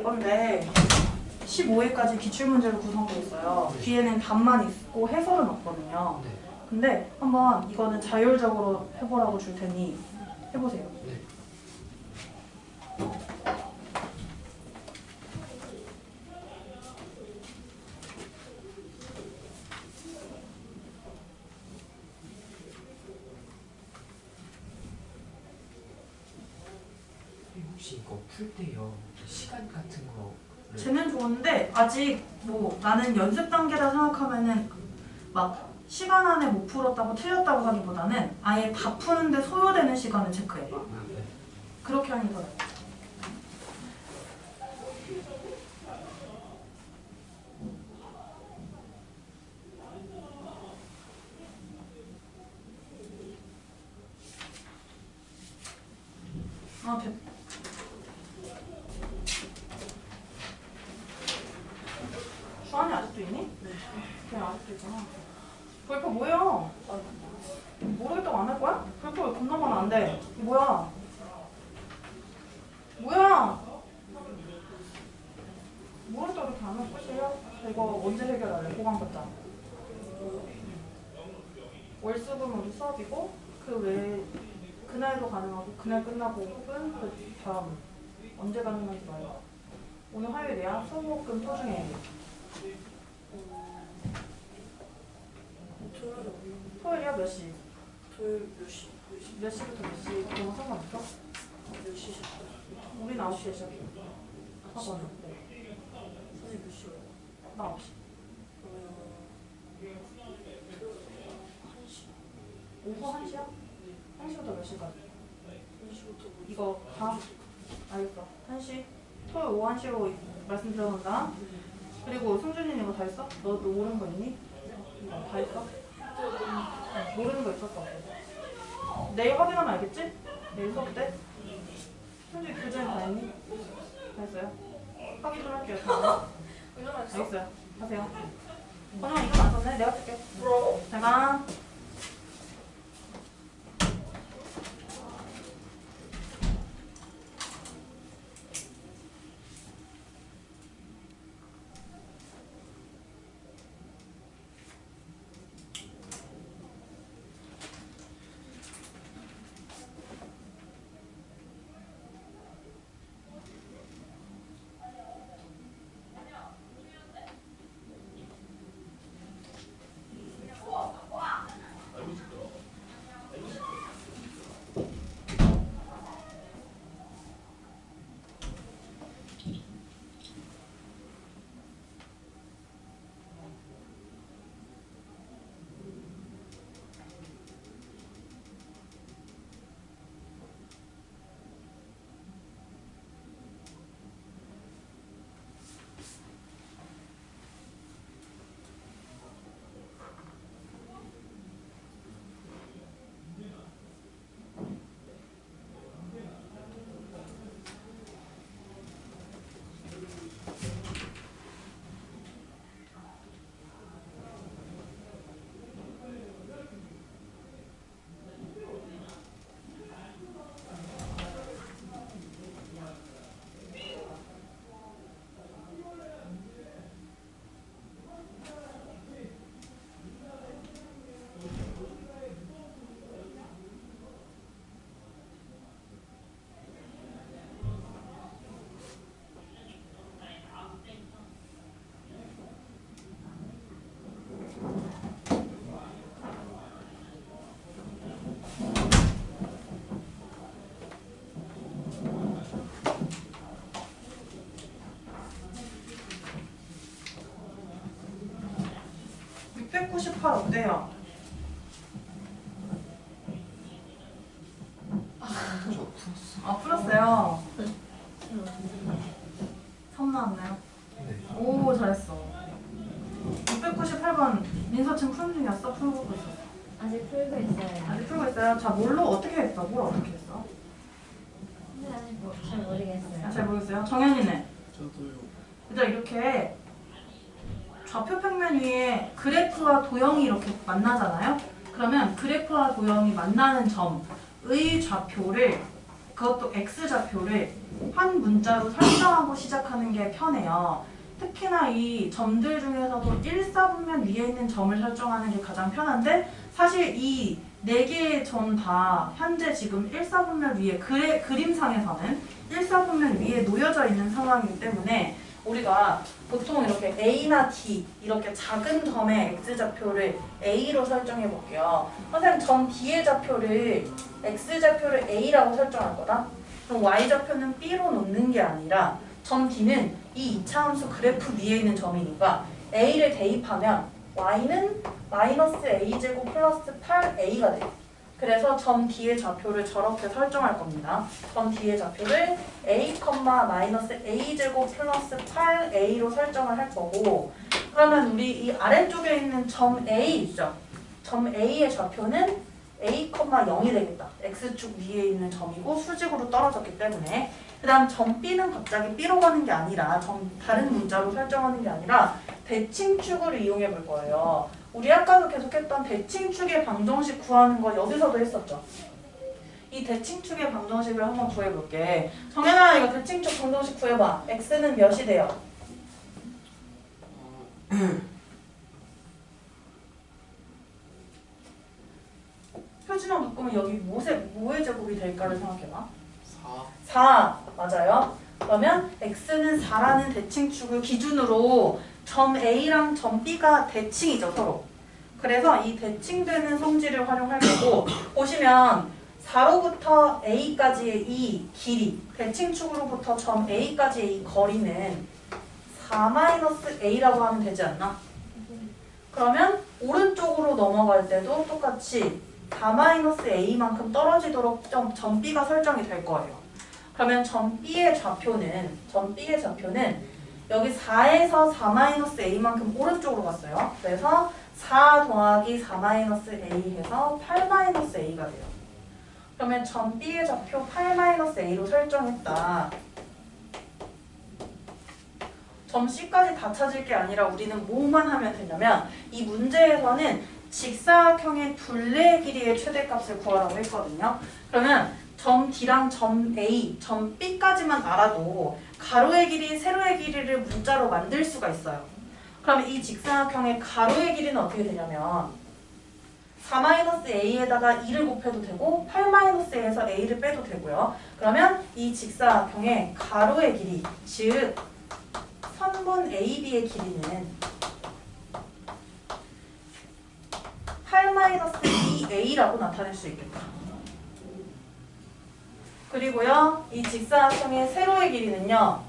이건데 15회까지 기출문제로 구성되어 있어요. 뒤에는 답만 있고 해설은 없거든요. 네. 근데 한번 이거는 자율적으로 해보라고 줄 테니 해보세요. 네. 혹시 이거 풀 때요 시간 같은 거 쟤는 좋은데 아직 뭐 나는 연습 단계라 생각하면은 막 시간 안에 못 풀었다고 틀렸다고 하기보다는 아예 다 푸는데 소요되는 시간을 체크해봐. 네. 그렇게 하는 게 더 나아요. 아, 됐. 주한이 아직도 있니? 네. 그냥 아직도 있잖아. 불표 뭐예요? 모르겠다고 안 할 거야? 불표 왜 겁나 많아 안 돼? 이거 뭐야? 뭐야? 모르겠다고 이렇게 안 하면 끝이에요? 이거 언제 해결할래? 보강 받자. 월수금 우리 수업이고 그 외에 그날도 가능하고 그날 끝나고 혹은 그 다음 언제 가능한지 말해요. 오늘 화요일이야. 수목금 토 중에 토요일이야 몇 시? 토요일 몇 시? 몇 시부터 몇 시? 그런 거 상관없어? 몇 시 시작? 우린 9시에 시작해. 학원은. 선생님 몇 시요? 나 9시. 그러면 한 시? 오후 1시야? 1시부터 몇 시까지? 1시부터 이거 다? 알겠어. 1시? 토요일 오후 1시로 말씀드려놓는다. 그리고 승준이는 이거 다 했어? 너 모르는 거 있니? 다 했어? 모르는 거 있었어. 내일 확인하면 알겠지? 내일 수업 때? 승준이 교재는 다 했니? 다 했어요? 확인 좀 할게요. 다. 알겠어요. 하세요. 번영아 이건 안 썼네? 내가 쓸게. 잘 가. 어때요? 저 풀었어. 아 풀었어요. 선 나왔나요? 네. 오 잘했어. 698번 민서친 푸는 중이었어? 풀고 있었어? 아직 풀고 있어요. 아직 풀고 있어요? 자 뭘로 어떻게 했어? 뭘 어떻게 했어? 근데 아직 잘 모르겠어요. 아, 잘 모르겠어요. 정현이는? 저도요. 일단 이렇게 좌표 평면 위에 그래프와 도형이 이렇게 만나잖아요. 그러면 그래프와 도형이 만나는 점의 좌표를 그것도 x좌표를 한 문자로 설정하고 시작하는 게 편해요. 특히나 이 점들 중에서도 1사분면 위에 있는 점을 설정하는 게 가장 편한데 사실 이 4개의 점 다 현재 지금 1사분면 위에 그림상에서는 1사분면 위에 놓여져 있는 상황이기 때문에 우리가 보통 이렇게 A나 D 이렇게 작은 점의 X좌표를 A로 설정해 볼게요. 선생님 점 D의 좌표를 X좌표를 A라고 설정할 거다. 그럼 Y좌표는 B로 놓는 게 아니라 점 D는 이 이차함수 그래프 위에 있는 점이니까 A를 대입하면 Y는 마이너스 A제곱 플러스 8A가 돼요. 그래서 점 D의 좌표를 저렇게 설정할 겁니다. 점 D의 좌표를 A, 마이너스 A제곱 플러스 8A로 설정을 할 거고 그러면 우리 이 아래쪽에 있는 점 A 있죠? 점 A의 좌표는 a, 0이 되겠다. x축 위에 있는 점이고 수직으로 떨어졌기 때문에. 그 다음 점 B는 갑자기 B로 가는 게 아니라 다른 문자로 설정하는 게 아니라 대칭축을 이용해 볼 거예요. 우리 아까도 계속했던 대칭축의 방정식 구하는 거 여기서도 했었죠. 이 대칭축의 방정식을 한번 구해볼게. 정연아 이거 대칭축 방정식 구해봐. x는 몇이 돼요? 표준형 바꾸면 여기 뭐의 제곱이 될까를 생각해봐. 4 맞아요. 그러면 x는 4라는 대칭축을 기준으로 점 A랑 점 B가 대칭이죠 서로. 그래서 이 대칭되는 성질을 활용할 거고 보시면 4로부터 A까지의 이 길이 대칭축으로부터 점 A까지의 이 거리는 4-A라고 하면 되지 않나? 그러면 오른쪽으로 넘어갈 때도 똑같이 4-A만큼 떨어지도록 점 B가 설정이 될 거예요. 그러면 점 B의 좌표는 여기 4에서 4-A만큼 오른쪽으로 갔어요. 그래서 4 더하기 4-A 해서 8-A가 돼요. 그러면 점 B의 좌표 8-A로 설정했다. 점 C까지 다 찾을 게 아니라 우리는 뭐만 하면 되냐면 이 문제에서는 직사각형의 둘레 길이의 최대값을 구하라고 했거든요. 그러면 점 D랑 점 A, 점 B까지만 알아도 가로의 길이, 세로의 길이를 문자로 만들 수가 있어요. 그럼 이 직사각형의 가로의 길이는 어떻게 되냐면 4-A에다가 2를 곱해도 되고 8-A에서 A를 빼도 되고요. 그러면 이 직사각형의 가로의 길이, 즉 선분 AB의 길이는 8-2A라고 나타낼 수 있겠다. 그리고요, 이 직사각형의 세로의 길이는요,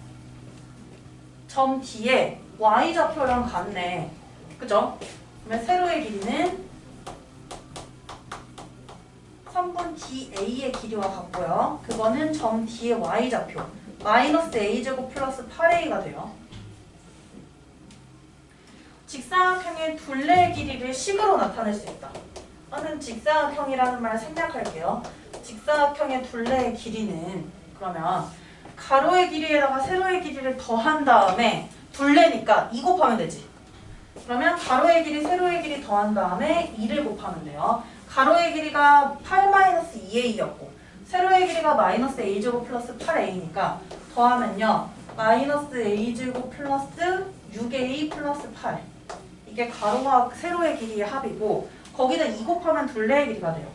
점 D에 Y좌표랑 같네. 그죠? 그러면 세로의 길이는 3분 DA의 길이와 같고요. 그거는 점 D의 Y좌표. 마이너스 A제곱 플러스 8A가 돼요. 직사각형의 둘레의 길이를 식으로 나타낼 수 있다. 저는 직사각형이라는 말 생략할게요. 직사각형의 둘레의 길이는 그러면 가로의 길이에다가 세로의 길이를 더한 다음에 둘레니까 2 곱하면 되지. 그러면 가로의 길이, 세로의 길이 더한 다음에 2를 곱하면 돼요. 가로의 길이가 8-2A였고 세로의 길이가 마이너스 A제곱 플러스 8A니까 더하면요. 마이너스 A제곱 플러스 6A 플러스 8. 이게 가로와 세로의 길이의 합이고 거기다 2 곱하면 둘레의 길이가 돼요.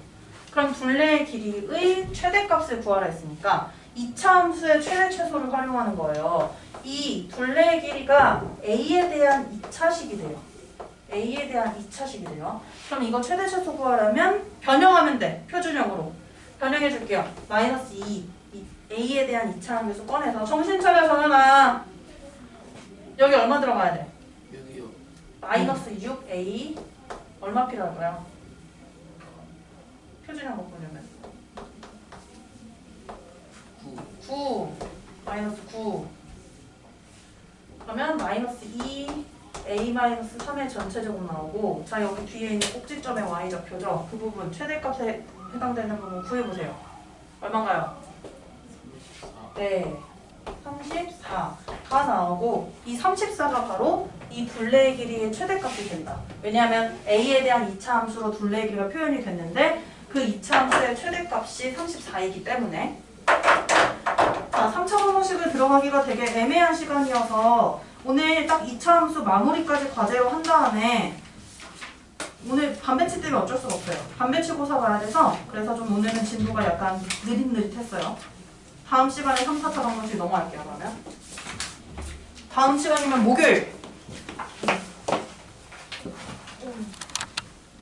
그럼 둘레의 길이의 최대값을 구하라 했으니까 2차 함수의 최대 최소를 활용하는 거예요. 이 둘레의 길이가 A에 대한 2차식이 돼요. A에 대한 2차식이 돼요. 그럼 이거 최대 최소 구하려면 변형하면 돼. 표준형으로. 변형해 줄게요. 마이너스 2. A에 대한 2차 함수 꺼내서 정신 차려 정연아. 여기 얼마 들어가야 돼? 여기요. 마이너스 6A 얼마 필요할까요? 표준형 바꾸려면 9 마이너스 9 그러면 마이너스 2 A 마이너스 3의 전체 제곱 나오고 자 여기 뒤에 있는 꼭지점의 Y좌표죠? 그 부분 최대값에 해당되는 부분 구해보세요. 얼마인가요? 34. 네 34 다 나오고 이 34가 바로 이 둘레의 길이의 최대값이 된다. 왜냐하면 A에 대한 2차 함수로 둘레의 길이가 표현이 됐는데 그 2차 함수의 최대값이 34이기 때문에 자 3차 방정식을 들어가기가 되게 애매한 시간이어서 오늘 딱 2차 함수 마무리까지 과제로 한 다음에 오늘 반배치 때문에 어쩔 수가 없어요. 반배치 고사 가야 돼서 그래서 좀 오늘은 진도가 약간 느릿느릿했어요. 다음 시간에 3, 4차 방정식 넘어갈게요. 그러면 다음 시간이면 목요일